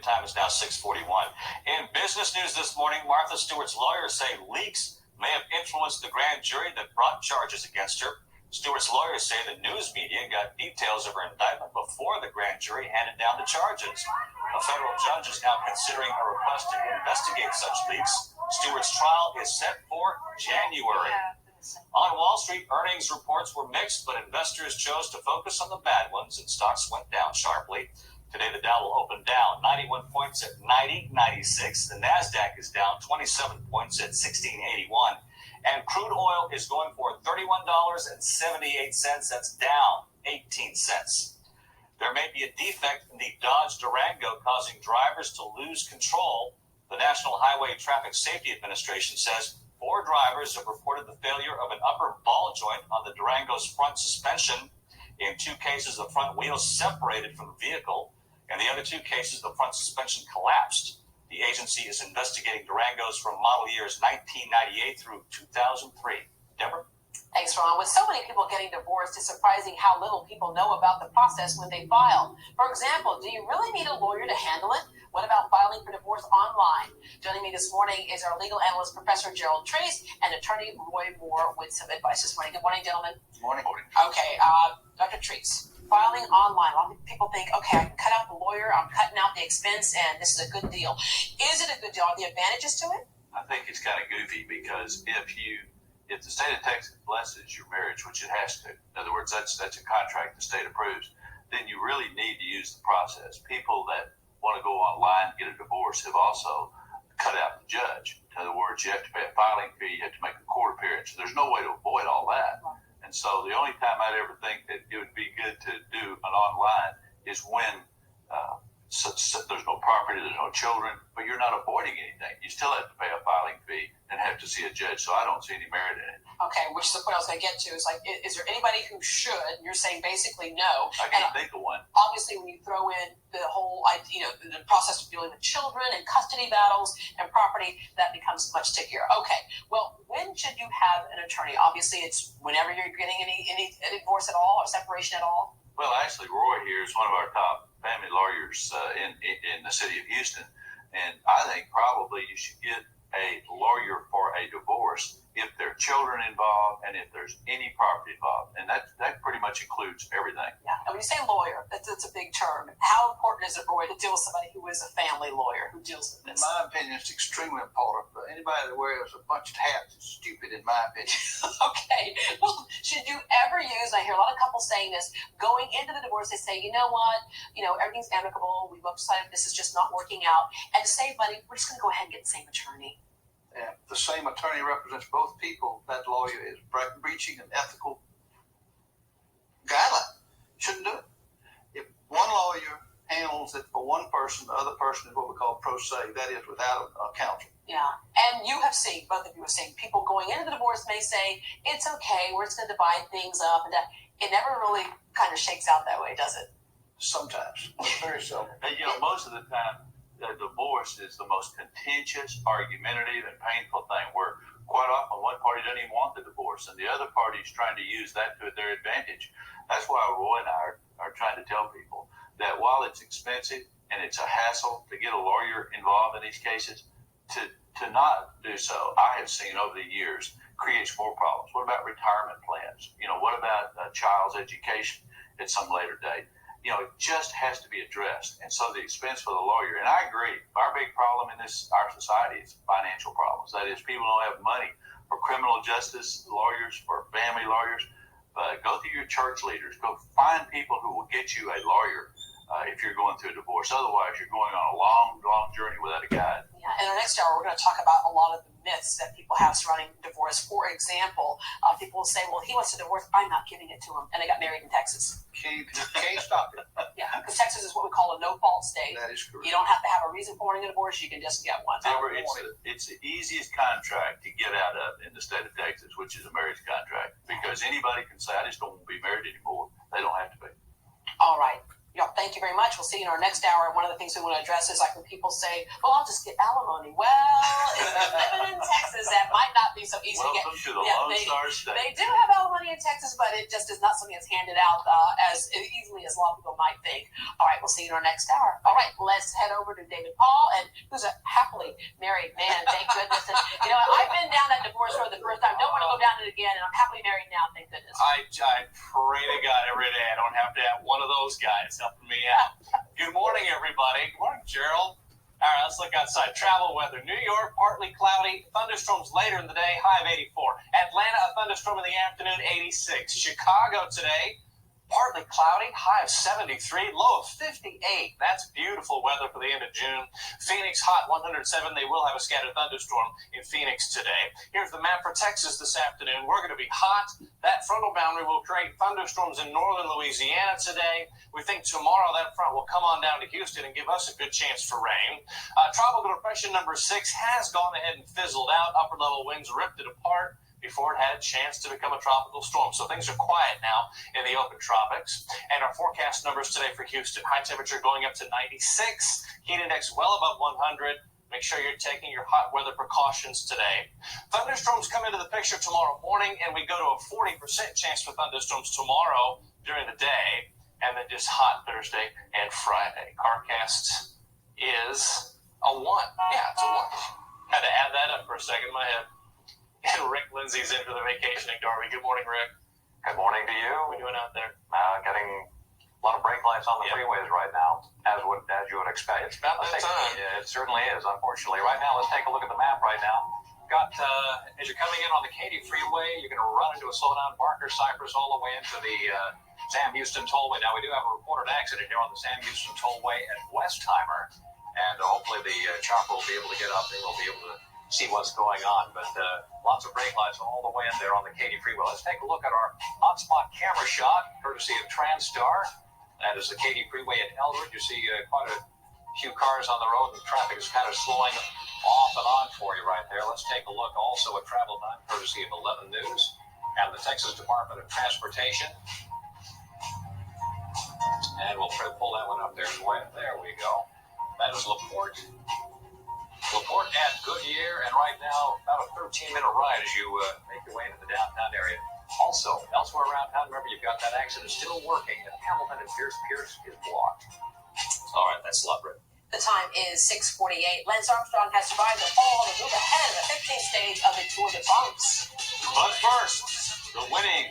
time is now 6:41. In business news this morning, Martha Stewart's lawyers say leaks may have influenced the grand jury that brought charges against her. Stewart's lawyers say the news media got details of her indictment before the grand jury handed down the charges. A federal judge is now considering a request to investigate such leaks. Stewart's trial is set for January. On Wall Street, earnings reports were mixed, but investors chose to focus on the bad ones, and stocks went down sharply. Today, the Dow will open down 91 points at 90.96. The NASDAQ is down 27 points at 1681. And crude oil is going for $31.78. That's down 18 cents. There may be a defect in the Dodge Durango causing drivers to lose control. The National Highway Traffic Safety Administration says 4 drivers have reported the failure of an upper ball joint on the Durango's front suspension. In 2 cases, the front wheels separated from the vehicle. In the other 2 cases, the front suspension collapsed. The agency is investigating Durangos from model years 1998 through 2003. Deborah? Thanks, Ron. With so many people getting divorced, it's surprising how little people know about the process when they file. For example, do you really need a lawyer to handle it? What about filing for divorce online? Joining me this morning is our legal analyst, Professor Gerald Trace, and attorney Roy Moore with some advice this morning. Good morning, gentlemen. Good morning. Okay, Dr. Trace, filing online. A lot of people think, okay, I can cut out the lawyer, I'm cutting out the expense, and this is a good deal. Is it a good deal? Are the advantages to it? I think it's kind of goofy because if the state of Texas blesses your marriage, which it has to, in other words, that's a contract the state approves, then you really need to use the process. People that want to go online and get a divorce have also cut out the judge. In other words, you have to pay a filing fee, you have to make a court appearance. There's no way to avoid all that. And so the only time I'd ever think that it would be good to do an online is when there's no property, there's no children, but you're not avoiding anything. You still have to pay a filing fee and have to see a judge. So I don't see any merit in it. Okay, which is the point I was going to get to. Is like, is there anybody who should? You're saying basically no. I can't think of one. Obviously, when you throw in the whole, the process of dealing with children and custody battles and property, that becomes much stickier. Okay, well, when should you have an attorney? Obviously, it's whenever you're getting any divorce at all or separation at all. Well, actually, Roy here is one of our top family lawyers in the city of Houston, and I think probably you should get a lawyer for a divorce if there are children involved and if there's any property involved, and that pretty much includes everything. Yeah, and when you say lawyer, that's a big term. How important is it, Roy, to deal with somebody who is a family lawyer who deals with this? In my opinion, it's extremely important. But anybody that wears a bunch of hats is stupid, in my opinion. Okay, well, should you ever use, I hear a lot of couples saying this, going into the divorce, they say, you know what, everything's amicable, we both decided this is just not working out, and to save money, we're just going to go ahead and get the same attorney. And the same attorney represents both people. That lawyer is breaching an ethical guideline. Shouldn't do it. If one lawyer handles it for one person, the other person is what we call pro se. That is without a counsel. Yeah, and you have seen, both of you have seen, people going into the divorce may say, it's okay, we're just going to divide things up, and that it never really kind of shakes out that way, does it? Sometimes, but very seldom. And, most of the time, the divorce is the most contentious, argumentative, and painful thing where quite often one party doesn't even want the divorce and the other party is trying to use that to their advantage. That's why Roy and I are trying to tell people that while it's expensive and it's a hassle to get a lawyer involved in these cases, to not do so, I have seen over the years, creates more problems. What about retirement plans? What about a child's education at some later date? It just has to be addressed. And so the expense for the lawyer, and I agree, our big problem in our society is financial problems. That is, people don't have money for criminal justice lawyers, for family lawyers. But go through your church leaders. Go find people who will get you a lawyer if you're going through a divorce. Otherwise, you're going on a long, long journey without a guide. Yeah, in our next hour, we're going to talk about a lot of the myths that people have surrounding divorce. For example, people will say, well, he wants to divorce, I'm not giving it to him. And they got married in Texas. Can't stop it. Yeah, because Texas is what we call a no-fault state. That is correct. You don't have to have a reason for wanting a divorce. You can just get one. It's the easiest contract to get out of in the state of Texas, which is a marriage contract, because anybody can say, I just don't want to be married anymore. They don't have to be. All right. Thank you very much. We'll see you in our next hour. And one of the things we want to address is like when people say, well, I'll just get alimony. Well, if you're living in Texas, that might not be so easy to get. Welcome to the Lone Star State. They do have alimony in Texas, but it just is not something that's handed out as easily as a lot of people might think. All right, we'll see you in our next hour. All right, let's head over to David Paul, and who's a happily married man, thank goodness. And, I've been down that divorce road the first time. Don't want to go down it again, and I'm happily married now, thank goodness. I pray to God every day I don't have to have one of those guys helping me out. Good morning, everybody. Good morning, Gerald. All right, let's look outside. Travel weather. New York, partly cloudy. Thunderstorms later in the day, high of 84. Atlanta, a thunderstorm in the afternoon, 86. Chicago today, partly cloudy, high of 73, low of 58. That's beautiful weather for the end of June. Phoenix, hot, 107. They will have a scattered thunderstorm in Phoenix today. Here's the map for Texas this afternoon. We're going to be hot. That frontal boundary will create thunderstorms in northern Louisiana today. We think tomorrow that front will come on down to Houston and give us a good chance for rain. Tropical depression number 6 has gone ahead and fizzled out. Upper level winds ripped it apart before it had a chance to become a tropical storm. So things are quiet now in the open tropics. And our forecast numbers today for Houston. High temperature going up to 96. Heat index well above 100. Make sure you're taking your hot weather precautions today. Thunderstorms come into the picture tomorrow morning, and we go to a 40% chance for thunderstorms tomorrow during the day. And then just hot Thursday and Friday. Carcast is a 1. Yeah, it's a 1. Had to add that up for a second in my head. And Rick Lindsay's in for the vacationing Darby. Good morning, Rick. Good morning to you. What are we doing out there? Getting a lot of brake lights on the freeways right now, as you would expect. It's about that time. Yeah, it certainly is, unfortunately. Right now, let's take a look at the map right now. Got, as you're coming in on the Katy Freeway, you're going to run into a slowdown, Barker, Cypress, all the way into the Sam Houston Tollway. Now, we do have a reported accident here on the Sam Houston Tollway at Westheimer, and hopefully the chopper will be able to get up there. We'll be able to see what's going on, but lots of brake lights all the way in there on the Katy Freeway. Let's take a look at our hotspot camera shot, courtesy of TransStar. That is the Katy Freeway at Eldred. You see quite a few cars on the road, and traffic is kind of slowing off and on for you right there. Let's take a look also at travel time, courtesy of 11 News and the Texas Department of Transportation. And we'll pull that one up there for you. There we go. That is LaPorte at Goodyear, and right now about a 13-minute ride as you make your way into the downtown area. Also, elsewhere around town, remember you've got that accident still working at Hamilton and Pierce. Pierce is blocked. All right, that's Lubbock. The time is 6:48. Lance Armstrong has survived the fall to move ahead in the 15th stage of the Tour de France. But first, the winning